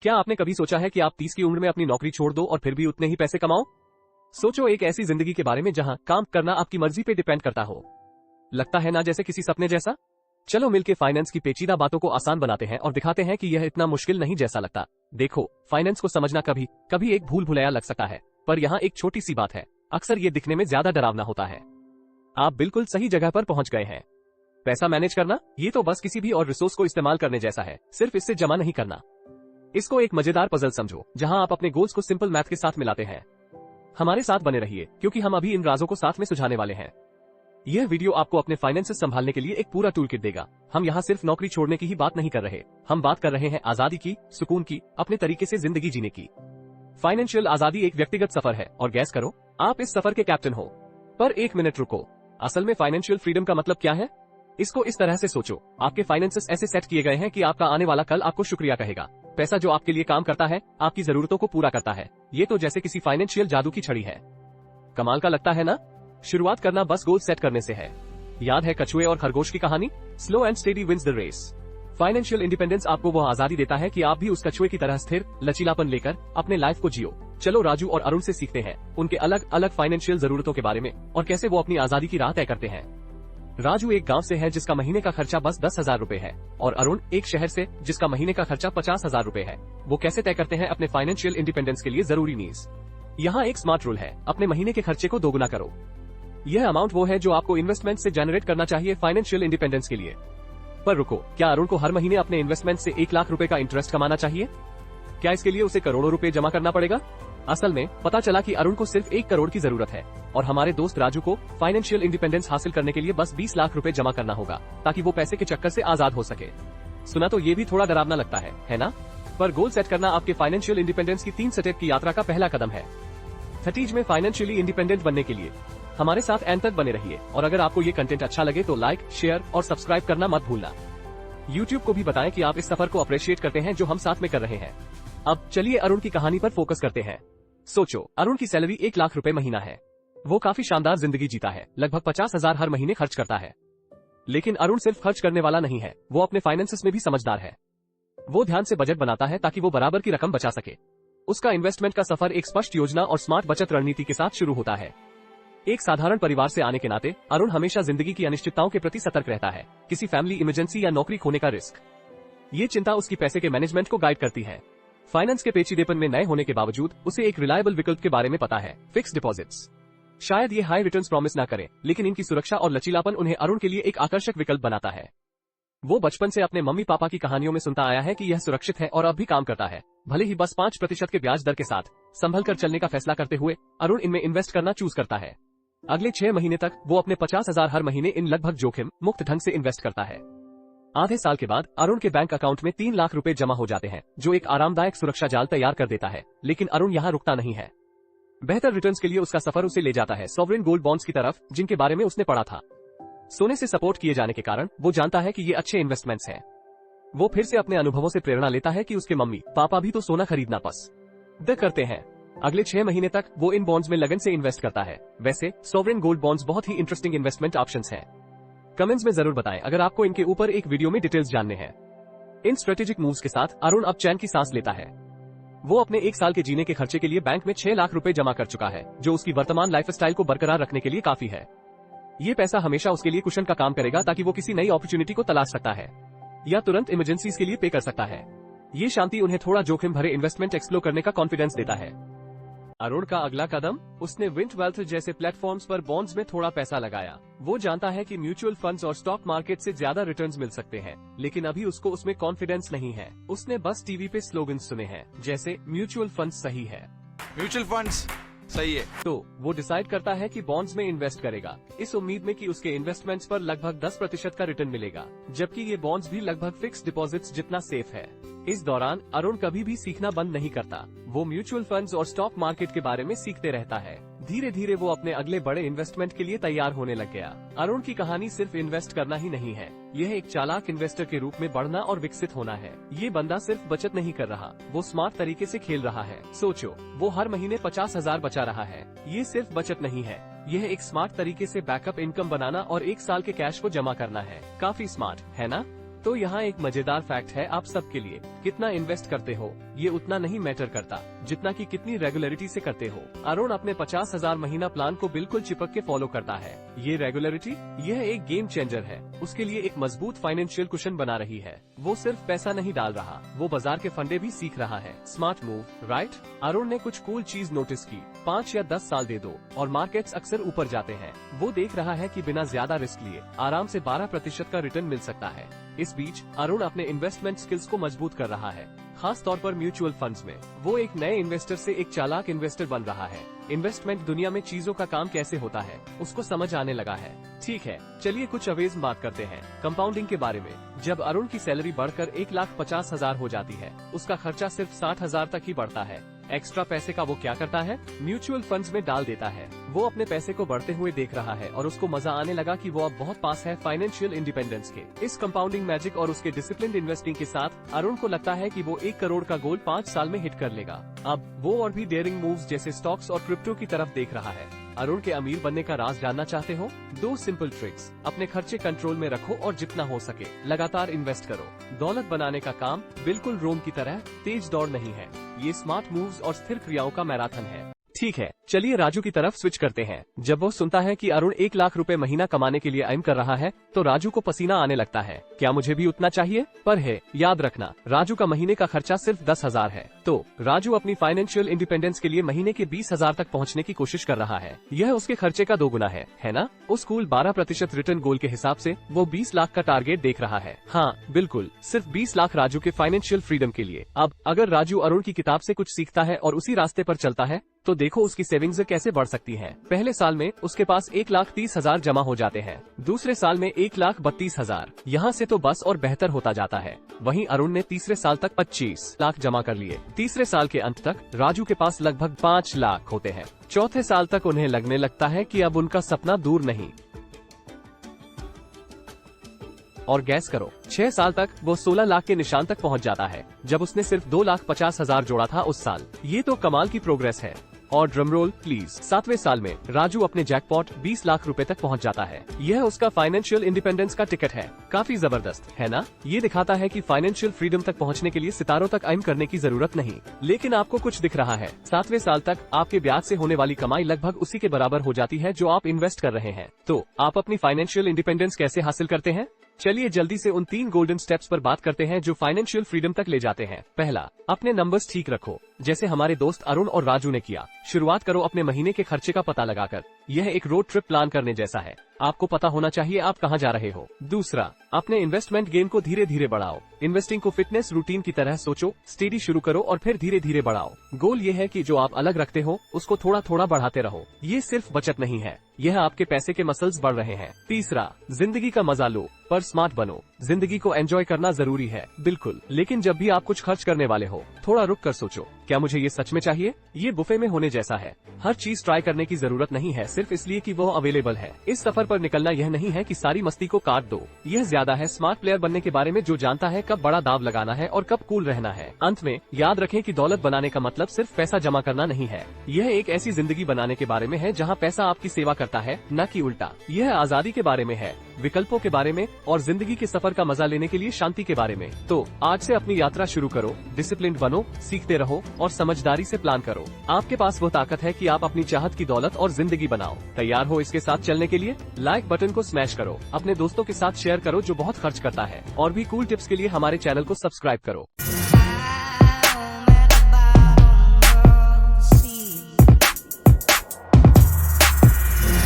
क्या आपने कभी सोचा है कि आप 30 की उम्र में अपनी नौकरी छोड़ दो और फिर भी उतने ही पैसे कमाओ? सोचो एक ऐसी जिंदगी के बारे में जहां काम करना आपकी मर्जी पे डिपेंड करता हो। लगता है ना जैसे किसी सपने जैसा? चलो मिलके फाइनेंस की पेचीदा बातों को आसान बनाते हैं और दिखाते हैं कि यह इतना मुश्किल नहीं जैसा लगता। देखो, फाइनेंस को समझना कभी कभी एक भूल भुलैया लग सकता है, पर यहाँ एक छोटी सी बात है, अक्सर ये दिखने में ज्यादा डरावना होता है। आप बिल्कुल सही जगह पर पहुंच गए हैं। पैसा मैनेज करना, ये तो बस किसी भी और रिसोर्स को इस्तेमाल करने जैसा है, सिर्फ इससे जमा नहीं करना। इसको एक मजेदार पजल समझो, जहां आप अपने गोल्स को सिंपल मैथ के साथ मिलाते हैं। हमारे साथ बने रहिए, क्योंकि हम अभी इन राजों को साथ में सुझाने वाले हैं। यह वीडियो आपको अपने फाइनेंसेस संभालने के लिए एक पूरा टूल किट देगा। हम यहाँ सिर्फ नौकरी छोड़ने की ही बात नहीं कर रहे, हम बात कर रहे हैं आजादी की, सुकून की, अपने तरीके से जिंदगी जीने की। फाइनेंशियल आजादी एक व्यक्तिगत सफर है, और गैस करो, आप इस सफर के कैप्टन हो। पर एक मिनट रुको, असल में फाइनेंशियल फ्रीडम का मतलब क्या है? इसको इस तरह से सोचो, आपके फाइनेंसेस ऐसे सेट किए गए हैं कि आपका आने वाला कल आपको शुक्रिया कहेगा। पैसा जो आपके लिए काम करता है, आपकी जरूरतों को पूरा करता है। ये तो जैसे किसी फाइनेंशियल जादू की छड़ी है। कमाल का लगता है ना? शुरुआत करना बस गोल सेट करने से है। याद है कछुए और खरगोश की कहानी? Slow and steady wins the race. Financial independence आपको वह आजादी देता है कि आप भी उस कछुए की तरह स्थिर लचीलापन लेकर अपने लाइफ को जियो। चलो राजू और अरुण से सीखते हैं उनके अलग अलग फाइनेंशियल जरूरतों के बारे में और कैसे वो अपनी आजादी की राह तय करते हैं। राजू एक गांव से है जिसका महीने का खर्चा बस 10,000 रुपए है, और अरुण एक शहर से जिसका महीने का खर्चा 50,000 रुपए है। वो कैसे तय करते हैं अपने फाइनेंशियल इंडिपेंडेंस के लिए जरूरी नीड्स? यहाँ एक स्मार्ट रूल है, अपने महीने के खर्चे को दोगुना करो। यह अमाउंट वो है जो आपको इन्वेस्टमेंट से जनरेट करना चाहिए फाइनेंशियल इंडिपेंडेंस के लिए। पर रुको, क्या अरुण को हर महीने अपने इन्वेस्टमेंट से 1 लाख रुपए का इंटरेस्ट कमाना चाहिए? क्या इसके लिए उसे करोड़ों रुपए जमा करना पड़ेगा? असल में पता चला कि अरुण को सिर्फ 1 करोड़ की जरूरत है, और हमारे दोस्त राजू को फाइनेंशियल इंडिपेंडेंस हासिल करने के लिए बस 20 लाख रुपए जमा करना होगा, ताकि वो पैसे के चक्कर से आजाद हो सके। सुना तो ये भी थोड़ा डरावना लगता है ना? पर गोल सेट करना आपके फाइनेंशियल इंडिपेंडेंस की 3 स्टेप की यात्रा का पहला कदम है। 30 में फाइनेंशियली इंडिपेंडेंट बनने के लिए हमारे साथ एंड तक बने रहिए, और अगर आपको ये कंटेंट अच्छा लगे तो लाइक, शेयर और सब्सक्राइब करना मत भूलना। YouTube को भी बताएं कि आप इस सफर को अप्रिशिएट करते हैं जो हम साथ में कर रहे हैं। अब चलिए अरुण की कहानी पर फोकस करते हैं। सोचो, अरुण की सैलरी 1 लाख रुपए महीना है। वो काफी शानदार जिंदगी जीता है, लगभग 50,000 हर महीने खर्च करता है। लेकिन अरुण सिर्फ खर्च करने वाला नहीं है, वो अपने फाइनेंसेस में भी समझदार है। वो ध्यान से बजट बनाता है ताकि वो बराबर की रकम बचा सके। उसका इन्वेस्टमेंट का सफर एक स्पष्ट योजना और स्मार्ट बचत रणनीति के साथ शुरू होता है। एक साधारण परिवार से आने के नाते अरुण हमेशा जिंदगी की अनिश्चितताओं के प्रति सतर्क रहता है, किसी फैमिली इमरजेंसी या नौकरी खोने का रिस्क। ये चिंता उसकी पैसे के मैनेजमेंट को गाइड करती है। फाइनेंस के पेचीदेपन में नए होने के बावजूद उसे एक रिलायबल विकल्प के बारे में पता है, फिक्स डिपॉजिट्स। शायद ये हाई रिटर्न्स प्रॉमिस ना करें, लेकिन इनकी सुरक्षा और लचीलापन उन्हें अरुण के लिए एक आकर्षक विकल्प बनाता है। वो बचपन से अपने मम्मी पापा की कहानियों में सुनता आया है कि यह सुरक्षित है और अब भी काम करता है, भले ही बस 5% के ब्याज दर के साथ। संभल कर चलने का फैसला करते हुए अरुण इनमें इन्वेस्ट करना चूज करता है। अगले 6 महीने तक वो अपने 50,000 हर महीने इन लगभग जोखिम मुक्त ढंग से इन्वेस्ट करता है। आधे साल के बाद अरुण के बैंक अकाउंट में 3 लाख रुपए जमा हो जाते हैं, जो एक आरामदायक सुरक्षा जाल तैयार कर देता है। लेकिन अरुण यहाँ रुकता नहीं है। बेहतर रिटर्न्स के लिए उसका सफर उसे ले जाता है सॉवरेन गोल्ड बॉन्ड्स की तरफ, जिनके बारे में उसने पढ़ा था। सोने से सपोर्ट किए जाने के कारण वो जानता है कि ये अच्छे इन्वेस्टमेंट्स हैं। वो फिर से अपने अनुभवों से प्रेरणा लेता है कि उसके मम्मी पापा भी तो सोना खरीदना पसंद करते हैं। अगले 6 महीने तक वो इन बॉन्ड्स में लगन से इन्वेस्ट करता है। वैसे सॉवरेन गोल्ड बॉन्ड्स बहुत ही इंटरेस्टिंग इन्वेस्टमेंट ऑप्शंस हैं। कमेंट्स में जरूर बताएं अगर आपको इनके ऊपर एक वीडियो में डिटेल्स जानने हैं। इन स्ट्रेटेजिक मूव्स के साथ अरुण अब चैन की सांस लेता है। वो अपने 1 साल के जीने के खर्चे के लिए बैंक में 6 लाख रुपए जमा कर चुका है, जो उसकी वर्तमान लाइफस्टाइल को बरकरार रखने के लिए काफी है। ये पैसा हमेशा उसके लिए कुशन का काम करेगा, ताकि वो किसी नई अपॉर्चुनिटी को तलाश सकता है या तुरंत इमरजेंसीज के लिए पे कर सकता है। ये शांति उन्हें थोड़ा जोखिम भरे इन्वेस्टमेंट एक्सप्लोर करने का कॉन्फिडेंस देता है। अरुण का अगला कदम, उसने विंट वेल्थ जैसे प्लेटफॉर्म्स पर बॉन्ड्स में थोड़ा पैसा लगाया। वो जानता है कि म्यूचुअल फंड्स और स्टॉक मार्केट से ज्यादा रिटर्न्स मिल सकते हैं, लेकिन अभी उसको उसमें कॉन्फिडेंस नहीं है। उसने बस टीवी पे स्लोगन सुने हैं, जैसे म्यूचुअल फंड्स सही है, म्यूचुअल फंड्स सही है। तो वो डिसाइड करता है कि बॉन्ड्स में इन्वेस्ट करेगा, इस उम्मीद में कि उसके इन्वेस्टमेंट्स पर लगभग 10% का रिटर्न मिलेगा, जबकि ये बॉन्ड्स भी लगभग फिक्स डिपॉजिट्स जितना सेफ है। इस दौरान अरुण कभी भी सीखना बंद नहीं करता। वो म्यूचुअल फंड्स और स्टॉक मार्केट के बारे में सीखते रहता है। धीरे धीरे वो अपने अगले बड़े इन्वेस्टमेंट के लिए तैयार होने लग गया। अरुण की कहानी सिर्फ इन्वेस्ट करना ही नहीं है, यह एक चालाक इन्वेस्टर के रूप में बढ़ना और विकसित होना है। ये बंदा सिर्फ बचत नहीं कर रहा, वो स्मार्ट तरीके से खेल रहा है। सोचो, वो हर महीने 50,000 बचा रहा है। ये सिर्फ बचत नहीं है, यह एक स्मार्ट तरीके से बैकअप इनकम बनाना और 1 साल के कैश को जमा करना है। काफी स्मार्ट है ना? तो यहाँ एक मजेदार फैक्ट है आप सबके लिए, कितना इन्वेस्ट करते हो ये उतना नहीं मैटर करता जितना कि कितनी रेगुलरिटी से करते हो। अरुण अपने 50,000 महीना प्लान को बिल्कुल चिपक के फॉलो करता है। ये रेगुलरिटी यह एक गेम चेंजर है, उसके लिए एक मजबूत फाइनेंशियल कुशन बना रही है। वो सिर्फ पैसा नहीं डाल रहा, वो बाजार के फंडे भी सीख रहा है। Smart move, right? अरुण ने कुछ कूल चीज नोटिस की, 5 या 10 साल दे दो और मार्केट्स अक्सर ऊपर जाते हैं। वो देख रहा है कि बिना ज्यादा रिस्क लिए आराम से 12% का रिटर्न मिल सकता है। इस बीच अरुण अपने इन्वेस्टमेंट स्किल्स को मजबूत कर रहा है, खास तौर पर म्यूचुअल फंड्स में। वो एक नए इन्वेस्टर से एक चालाक इन्वेस्टर बन रहा है। इन्वेस्टमेंट दुनिया में चीजों का काम कैसे होता है उसको समझ आने लगा है। ठीक है, चलिए कुछ अवेज बात करते हैं कंपाउंडिंग के बारे में। जब अरुण की सैलरी बढ़कर 1,50,000 हो जाती है, उसका खर्चा सिर्फ 60,000 तक ही बढ़ता है। एक्स्ट्रा पैसे का वो क्या करता है? म्यूचुअल फंड्स में डाल देता है। वो अपने पैसे को बढ़ते हुए देख रहा है और उसको मजा आने लगा कि वो अब बहुत पास है फाइनेंशियल इंडिपेंडेंस के। इस कंपाउंडिंग मैजिक और उसके डिसिप्लिन्ड इन्वेस्टिंग के साथ अरुण को लगता है कि वो 1 करोड़ का गोल 5 साल में हिट कर लेगा। अब वो और भी डेयरिंग मूव्स जैसे स्टॉक्स और क्रिप्टो की तरफ देख रहा है। अरुण के अमीर बनने का राज जानना चाहते हो? 2 सिंपल ट्रिक्स। अपने खर्चे कंट्रोल में रखो और जितना हो सके लगातार इन्वेस्ट करो। दौलत बनाने का काम बिल्कुल रोम की तरह तेज दौड़ नहीं है, ये स्मार्ट मूव्स और स्थिर क्रियाओं का मैराथन है। ठीक है, चलिए राजू की तरफ स्विच करते हैं। जब वो सुनता है कि अरुण 1 लाख रुपए महीना कमाने के लिए एम कर रहा है तो राजू को पसीना आने लगता है। क्या मुझे भी उतना चाहिए? पर है, याद रखना राजू का महीने का खर्चा सिर्फ 10,000 है। तो राजू अपनी फाइनेंशियल इंडिपेंडेंस के लिए महीने के 20,000 तक पहुंचने की कोशिश कर रहा है। यह उसके खर्चे का 2 गुना है ना? उस कूल 12% रिटर्न गोल के हिसाब से वो 20 लाख का टारगेट देख रहा है। हाँ बिल्कुल, सिर्फ 20 लाख राजू के फाइनेंशियल फ्रीडम के लिए। अब अगर राजू अरुण की किताब से कुछ सीखता है और उसी रास्ते पर चलता है तो देखो उसकी सेविंग्स कैसे बढ़ सकती हैं। पहले साल में उसके पास 1,30,000 जमा हो जाते हैं, दूसरे साल में 1,32,000। यहाँ से तो बस और बेहतर होता जाता है। वहीं अरुण ने तीसरे साल तक 25 लाख जमा कर लिए। तीसरे साल के अंत तक राजू के पास लगभग 5 लाख होते हैं। चौथे साल तक उन्हें लगने लगता है कि अब उनका सपना दूर नहीं। और गैस करो, 6 साल तक वो 16 लाख के निशान तक पहुंच जाता है, जब उसने सिर्फ 2,50,000 जोड़ा था उस साल। ये तो कमाल की प्रोग्रेस है। और ड्रम रोल प्लीज। 7वें साल में राजू अपने जैकपॉट 20 लाख रुपए तक पहुंच जाता है। यह उसका फाइनेंशियल इंडिपेंडेंस का टिकट है। काफी जबरदस्त है ना? ये दिखाता है कि फाइनेंशियल फ्रीडम तक पहुंचने के लिए सितारों तक एम करने की जरूरत नहीं। लेकिन आपको कुछ दिख रहा है, 7वें साल तक आपके ब्याज से होने वाली कमाई लगभग उसी के बराबर हो जाती है जो आप इन्वेस्ट कर रहे हैं। तो आप अपनी फाइनेंशियल इंडिपेंडेंस कैसे हासिल करते हैं? चलिए जल्दी से उन 3 गोल्डन स्टेप्स पर बात करते हैं जो फाइनेंशियल फ्रीडम तक ले जाते हैं। पहला, अपने नंबर्स ठीक रखो, जैसे हमारे दोस्त अरुण और राजू ने किया। शुरुआत करो अपने महीने के खर्चे का पता लगाकर। यह एक रोड ट्रिप प्लान करने जैसा है। आपको पता होना चाहिए आप कहां जा रहे हो। दूसरा, अपने इन्वेस्टमेंट गेम को धीरे धीरे बढ़ाओ। इन्वेस्टिंग को फिटनेस रूटीन की तरह सोचो, स्टेडी शुरू करो और फिर धीरे धीरे बढ़ाओ। गोल ये है कि जो आप अलग रखते हो उसको थोड़ा थोड़ा बढ़ाते रहो। ये सिर्फ बचत नहीं है, यह आपके पैसे के मसल्स बढ़ रहे हैं। तीसरा, जिंदगी का मजा लो पर स्मार्ट बनो। जिंदगी को एंजॉय करना जरूरी है बिल्कुल, लेकिन जब भी आप कुछ खर्च करने वाले हो थोड़ा रुक कर सोचो, क्या मुझे ये सच में चाहिए? ये बुफे में होने जैसा है। हर चीज ट्राई करने की जरूरत नहीं है सिर्फ इसलिए कि वो अवेलेबल है। इस सफर पर निकलना यह नहीं है कि सारी मस्ती को काट दो। यह ज्यादा है स्मार्ट प्लेयर बनने के बारे में जो जानता है कब बड़ा दाव लगाना है और कब कूल रहना है। अंत में याद रखें कि दौलत बनाने का मतलब सिर्फ पैसा जमा करना नहीं है। यह एक ऐसी जिंदगी बनाने के बारे में है जहाँ पैसा आपकी सेवा करता है, न कि उल्टा। यह आजादी के बारे में है, विकल्पों के बारे में और जिंदगी के सफर का मजा लेने के लिए शांति के बारे में। तो आज से अपनी यात्रा शुरू करो, डिसिप्लिन्ड बनो, सीखते रहो और समझदारी से प्लान करो। आपके पास वो ताकत है कि आप अपनी चाहत की दौलत और जिंदगी बनाओ। तैयार हो इसके साथ चलने के लिए? लाइक बटन को स्मैश करो, अपने दोस्तों के साथ शेयर करो जो बहुत खर्च करता है, और भी कूल टिप्स के लिए हमारे चैनल को सब्सक्राइब करो।